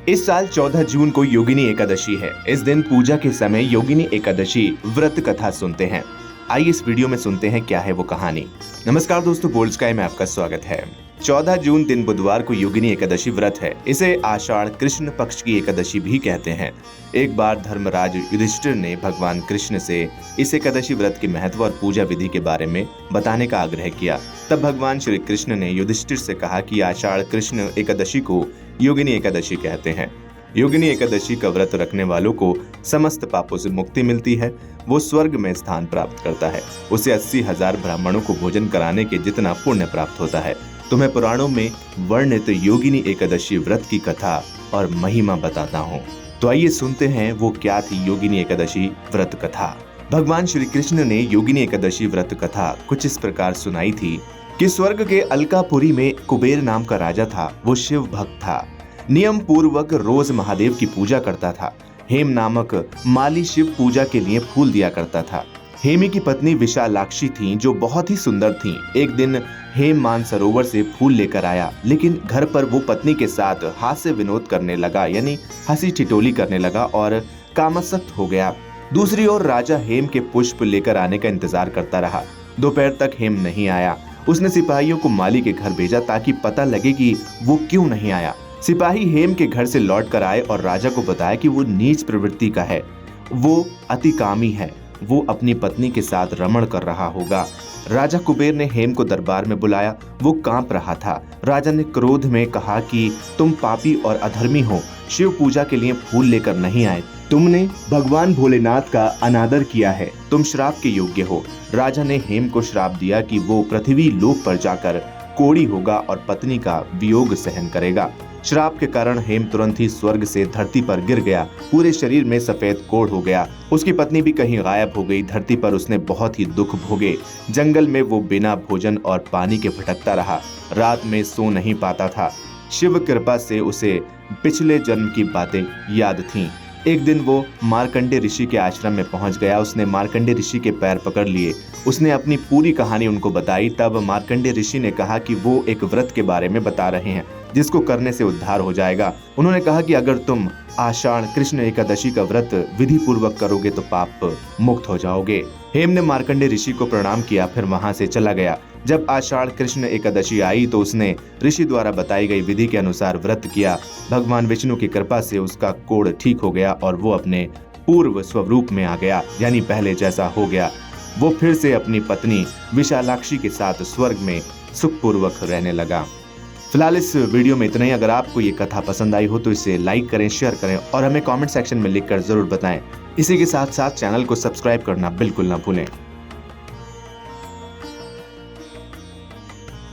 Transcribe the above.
इस साल 14 जून को योगिनी एकादशी है। इस दिन पूजा के समय योगिनी एकादशी व्रत कथा सुनते हैं। आइए इस वीडियो में सुनते हैं क्या है वो कहानी। नमस्कार दोस्तों, बोल्ड स्काई में आपका स्वागत है। 14 जून दिन बुधवार को योगिनी एकादशी व्रत है। इसे आषाढ़ कृष्ण पक्ष की एकादशी भी कहते हैं। एक बार धर्मराज युधिष्ठिर ने भगवान कृष्ण से इस एकादशी व्रत के महत्व और पूजा विधि के बारे में बताने का आग्रह किया। तब भगवान श्री कृष्ण ने युधिष्ठिर से कहा कि आषाढ़ कृष्ण एकादशी को योगिनी एकादशी कहते हैं। योगिनी एकादशी का व्रत रखने वालों को समस्त पापों से मुक्ति मिलती है। वो स्वर्ग में स्थान प्राप्त करता है। उसे 80,000 ब्राह्मणों को भोजन कराने के जितना पुण्य प्राप्त होता है। तुम्हें पुराणों में वर्णित योगिनी एकादशी व्रत की कथा और महिमा बताता हूँ। तो आइए सुनते हैं वो क्या थी योगिनी एकादशी व्रत कथा। भगवान श्री कृष्ण ने योगिनी एकादशी व्रत कथा कुछ इस प्रकार सुनाई थी कि स्वर्ग के अलकापुरी में कुबेर नाम का राजा था। वो शिव भक्त था। नियम पूर्वक रोज महादेव की पूजा करता था। हेम नामक माली शिव पूजा के लिए फूल दिया करता था। हेमी की पत्नी विशालाक्षी थी जो बहुत ही सुंदर थी। एक दिन हेम मानसरोवर से फूल लेकर आया, लेकिन घर पर वो पत्नी के साथ हास्य विनोद करने लगा, यानी हंसी ठिठोली करने लगा और कामासक्त हो गया। दूसरी ओर राजा हेम के पुष्प लेकर आने का इंतजार करता रहा। दोपहर तक हेम नहीं आया। उसने सिपाहियों को माली के घर भेजा ताकि पता लगे कि वो क्यों नहीं आया। सिपाही हेम के घर से लौट कर आए और राजा को बताया कि वो नीच प्रवृत्ति का है, वो अतिकामी है, वो अपनी पत्नी के साथ रमण कर रहा होगा। राजा कुबेर ने हेम को दरबार में बुलाया। वो कांप रहा था। राजा ने क्रोध में कहा कि तुम पापी और अधर्मी हो, शिव पूजा के लिए फूल लेकर नहीं आए। तुमने भगवान भोलेनाथ का अनादर किया है। तुम श्राप के योग्य हो। राजा ने हेम को श्राप दिया कि वो पृथ्वी लोक पर जाकर कोढ़ी होगा और पत्नी का वियोग सहन करेगा। श्राप के कारण हेम तुरंत ही स्वर्ग से धरती पर गिर गया। पूरे शरीर में सफेद कोढ़ हो गया। उसकी पत्नी भी कहीं गायब हो गई। धरती पर उसने बहुत ही दुख भोगे। जंगल में वो बिना भोजन और पानी के भटकता रहा। रात में सो नहीं पाता था। शिव कृपा से उसे पिछले जन्म की बातें याद थीं। एक दिन वो मार्कंडे ऋषि के आश्रम में पहुंच गया। उसने मार्कंडे ऋषि के पैर पकड़ लिए। उसने अपनी पूरी कहानी उनको बताई। तब मार्कंडे ऋषि ने कहा कि वो एक व्रत के बारे में बता रहे हैं जिसको करने से उद्धार हो जाएगा। उन्होंने कहा कि अगर तुम आषाढ़ कृष्ण एकादशी का व्रत विधि पूर्वक करोगे तो पाप मुक्त हो जाओगे। हेम ने मार्कंडे ऋषि को प्रणाम किया, फिर वहां से चला गया। जब आषाढ़ कृष्ण एकादशी आई तो उसने ऋषि द्वारा बताई गई विधि के अनुसार व्रत किया। भगवान विष्णु की कृपा से उसका कोढ़ ठीक हो गया और वो अपने पूर्व स्वरूप में आ गया, यानी पहले जैसा हो गया। वो फिर से अपनी पत्नी विशालाक्षी के साथ स्वर्ग में सुखपूर्वक रहने लगा। फिलहाल इस वीडियो में इतना ही। अगर आपको ये कथा पसंद आई हो तो इसे लाइक करें, शेयर करें और हमें कमेंट सेक्शन में लिखकर जरूर बताएं। इसी के साथ साथ चैनल को सब्सक्राइब करना बिल्कुल ना भूलें।